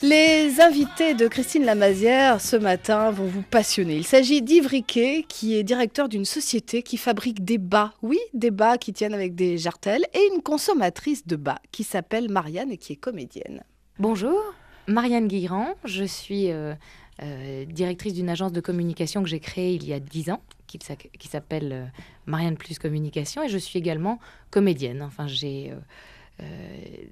Les invités de Christine Lamazière ce matin vont vous passionner. Il s'agit d'Yves Riquet, qui est directeur d'une société qui fabrique des bas. Oui, des bas qui tiennent avec des jartelles, et une consommatrice de bas qui s'appelle Marianne et qui est comédienne. Bonjour, Marianne Guirand, je suis directrice d'une agence de communication que j'ai créée il y a 10 ans, qui s'appelle Marianne Plus Communication, et je suis également comédienne. Enfin, j'ai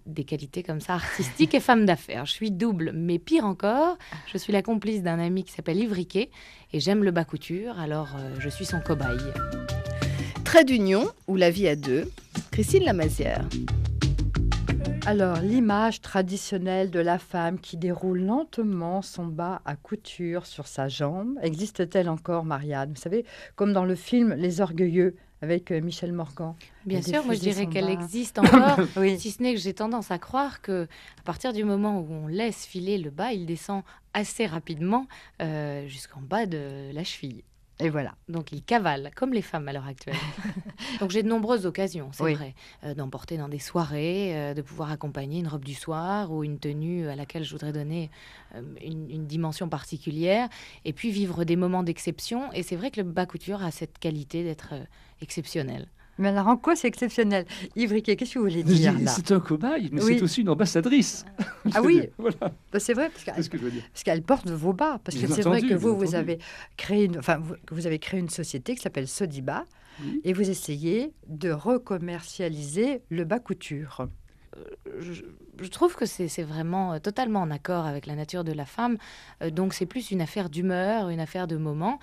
des qualités comme ça, artistiques et femme d'affaires. Je suis double, mais pire encore, je suis la complice d'un ami qui s'appelle Yves Riquet, et j'aime le bas couture, alors je suis son cobaye. Trait d'union, ou la vie à deux, Christine Lamazière. Alors, l'image traditionnelle de la femme qui déroule lentement son bas à couture sur sa jambe, existe-t-elle encore, Marianne? Vous savez, comme dans le film Les Orgueilleux, avec Michel Morgan. Bien sûr, moi je dirais qu'elle bas. existe encore, Oui. si ce n'est que j'ai tendance à croire que à partir du moment où on laisse filer le bas, il descend assez rapidement jusqu'en bas de la cheville. Et voilà. Donc il cavale, comme les femmes à l'heure actuelle. Donc j'ai de nombreuses occasions, c'est Oui. vrai, d'emporter dans des soirées, de pouvoir accompagner une robe du soir ou une tenue à laquelle je voudrais donner une dimension particulière, et puis vivre des moments d'exception. Et c'est vrai que le bas couture a cette qualité d'être exceptionnel. Mais alors, en quoi c'est exceptionnel? Yves Riquet, qu'est-ce que vous voulez dire là? C'est un cobaye, mais Oui. c'est aussi une ambassadrice. Ah oui, Voilà, bah, c'est vrai, c'est ce que je veux dire. parce qu'elle porte vos bas. Parce que Bien c'est vrai entendu, que bien vous entendu. avez créé que vous avez créé une société qui s'appelle Sodiba, Oui. et vous essayez de recommercialiser le bas couture. Je trouve que c'est vraiment totalement en accord avec la nature de la femme. Donc c'est plus une affaire d'humeur, une affaire de moment,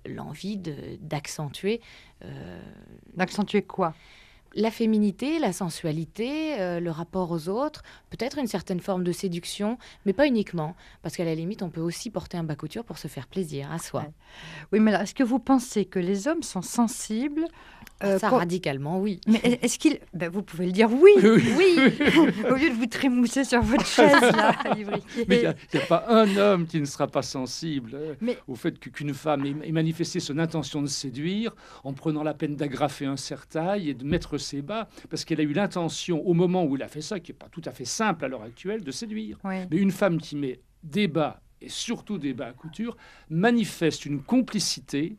l'envie d'accentuer D'accentuer quoi? la féminité, la sensualité, le rapport aux autres, peut-être une certaine forme de séduction, mais pas uniquement. Parce qu'à la limite, on peut aussi porter un bas couture pour se faire plaisir à soi. Ouais. Oui, mais alors, est-ce que vous pensez que les hommes sont sensibles Ça, quand- radicalement, oui. Mais est-ce qu'ils... Ben, vous pouvez le dire oui, oui, au lieu de vous trémousser sur votre chaise, là, Yves Riquet. Mais il n'y a pas un homme qui ne sera pas sensible Mais- au fait qu'une femme ait manifesté son intention de séduire en prenant la peine d'agrafer un serre-taille et de mettre ses bas, parce qu'elle a eu l'intention, au moment où elle a fait ça, qui n'est pas tout à fait simple à l'heure actuelle, de séduire. Oui. Mais une femme qui met des bas, et surtout des bas à couture, manifeste une complicité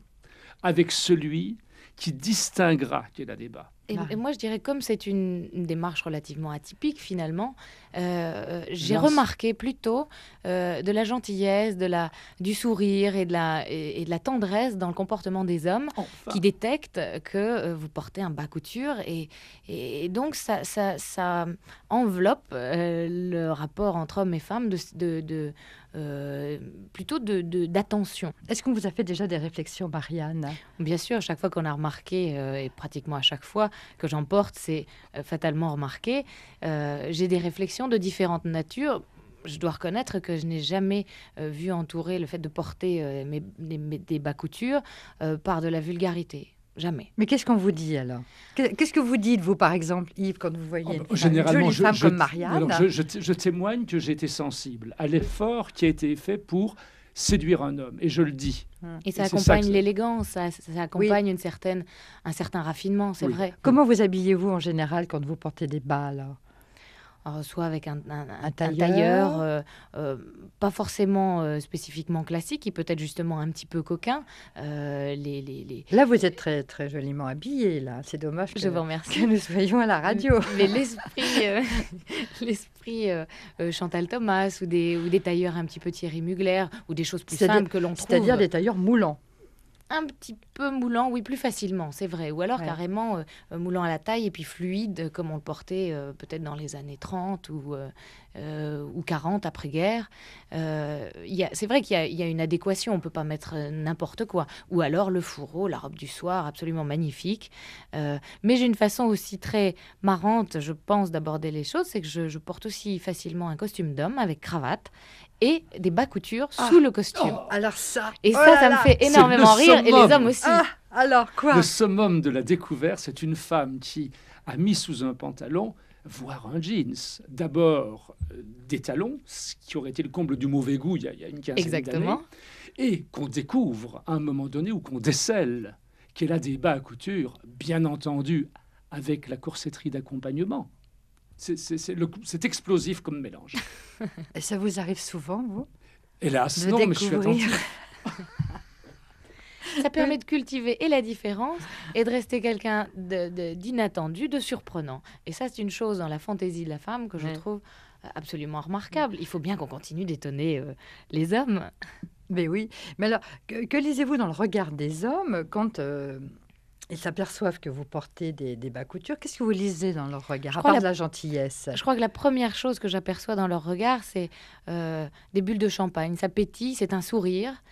avec celui qui distinguera qu'elle a des bas. Et moi, je dirais, comme c'est une démarche relativement atypique, finalement, j'ai Mince. remarqué plutôt de la gentillesse, du sourire et de la tendresse dans le comportement des hommes Enfin. qui détectent que vous portez un bas couture. Et donc, ça enveloppe le rapport entre hommes et femmes plutôt d'attention. Est-ce qu'on vous a fait déjà des réflexions, Marianne? Bien sûr, chaque fois qu'on a remarqué, et pratiquement à chaque fois que j'en porte, c'est fatalement remarqué, j'ai des réflexions de différentes natures. Je dois reconnaître que je n'ai jamais vu entourer le fait de porter des bas coutures par de la vulgarité. Jamais. Mais qu'est-ce qu'on vous dit alors? Qu'est-ce que vous dites, vous, par exemple, Yves, quand vous voyez une Généralement, jolie femme comme Marianne? alors, je témoigne que j'ai été sensible à l'effort qui a été fait pour séduire un homme, et je le dis. Et ça c'est accompagne ça que- l'élégance, ça accompagne un certain raffinement, c'est Oui. vrai. Comment vous habillez-vous en général quand vous portez des bas, alors? Alors, soit avec un tailleur. tailleur, pas forcément spécifiquement classique, qui peut être justement un petit peu coquin. Là, vous êtes très, très joliment habillée, là. C'est dommage Je vous remercie. que nous soyons à la radio. Mais l'esprit Chantal Thomas ou des tailleurs un petit peu Thierry Mugler ou des choses plus C'est-à-dire- simples que l'on trouve. C'est-à-dire des tailleurs moulants. Un petit peu moulant, oui, plus facilement, c'est vrai. Ou alors Ouais. carrément moulant à la taille et puis fluide, comme on le portait peut-être dans les années 30 ou 40 après-guerre. C'est vrai qu'il y a une adéquation, on ne peut pas mettre n'importe quoi. Ou alors le fourreau, la robe du soir, absolument magnifique. Mais j'ai une façon aussi très marrante, je pense, d'aborder les choses, c'est que je porte aussi facilement un costume d'homme avec cravate et des bas coutures sous le costume. Alors ça... Et oh ça, là ça là. me fait C'est énormément le rire, et les summum. hommes aussi. Ah, alors quoi? Le summum de la découverte, c'est une femme qui a mis sous un pantalon, voire un jeans, d'abord des talons, ce qui aurait été le comble du mauvais goût il y a une quinzaine Exactement. d'années, et qu'on découvre à un moment donné, ou qu'on décèle qu'elle a des bas à couture, bien entendu, avec la corsetterie d'accompagnement. c'est explosif comme mélange. Et ça vous arrive souvent, vous? Hélas, De non, mais je suis découvrir. attentif. Ça permet de cultiver et la différence et de rester quelqu'un d'inattendu, de surprenant. Et ça, c'est une chose dans la fantaisie de la femme que je trouve absolument remarquable. Il faut bien qu'on continue d'étonner les hommes. Mais oui. Mais alors, que lisez-vous dans le regard des hommes quand ils s'aperçoivent que vous portez des bas coutures? Qu'est-ce que vous lisez dans leur regard, à part de la gentillesse? Je crois que la première chose que j'aperçois dans leur regard, c'est des bulles de champagne. Ça pétille, c'est un sourire.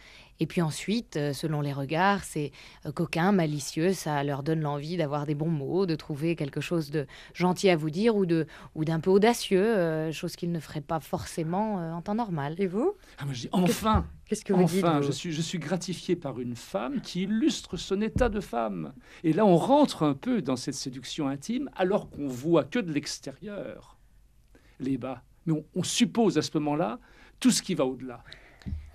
Et puis ensuite, selon les regards, c'est coquin, malicieux. Ça leur donne l'envie d'avoir des bons mots, de trouver quelque chose de gentil à vous dire ou d'un peu audacieux, chose qu'ils ne feraient pas forcément en temps normal. Et vous? Moi, je dis, enfin, Qu'est-ce que vous dites, enfin, vous? je suis gratifié par une femme qui illustre son état de femme. Et là, on rentre un peu dans cette séduction intime, alors qu'on voit que de l'extérieur les bas. Mais on suppose à ce moment-là tout ce qui va au-delà.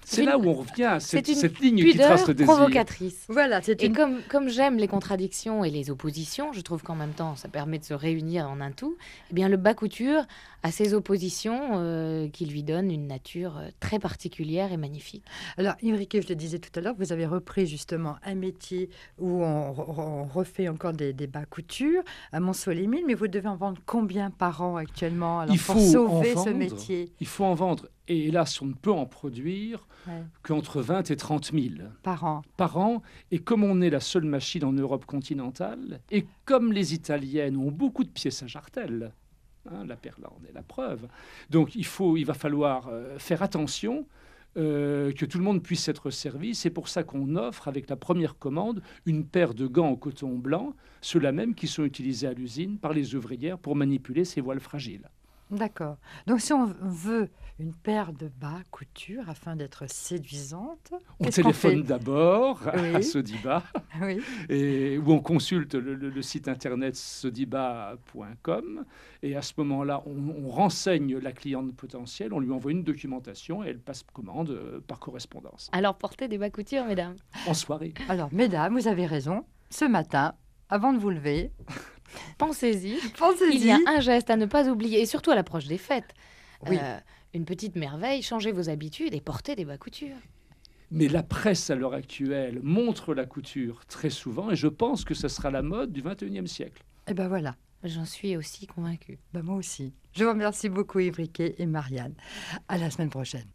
C'est là où on revient à cette ligne qui trace le désir. Provocatrice. Voilà, c'est Et une... comme j'aime les contradictions et les oppositions, je trouve qu'en même temps, ça permet de se réunir en un tout. Eh bien, le bas couture a ces oppositions qui lui donnent une nature très particulière et magnifique. Alors, Yves Riquet, je le disais tout à l'heure, vous avez repris justement un métier où on refait encore des bas coutures à Montceau-les-Mines, mais vous devez en vendre combien par an actuellement alors, pour sauver ce métier? Il faut en vendre. Et hélas, on ne peut en produire qu'entre 20 et 30 000 par an. Par an. Et comme on est la seule machine en Europe continentale, et comme les Italiennes ont beaucoup de pièces à jartelle, la perle en est la preuve, donc il va falloir faire attention que tout le monde puisse être servi. C'est pour ça qu'on offre, avec la première commande, une paire de gants en coton blanc, ceux-là même qui sont utilisés à l'usine par les ouvrières pour manipuler ces voiles fragiles. D'accord. Donc, si on veut une paire de bas couture afin d'être séduisante, on qu'est-ce qu'on téléphone fait? d'abord Oui. à Sodiba, Oui. où on consulte le site internet sodiba.com. Et à ce moment-là, on renseigne la cliente potentielle, on lui envoie une documentation et elle passe commande par correspondance. Alors, portez des bas coutures, mesdames. En soirée. Alors, mesdames, vous avez raison. Ce matin, avant de vous lever, Pensez-y. pensez-y. Il y a un geste à ne pas oublier, et surtout à l'approche des fêtes. Oui. Une petite merveille, changez vos habitudes et portez des bas coutures. Mais la presse à l'heure actuelle montre la couture très souvent et je pense que ce sera la mode du 21e siècle. Et ben voilà. J'en suis aussi convaincue. Ben moi aussi. Je vous remercie beaucoup, Yves Riquet et Marianne. À la semaine prochaine.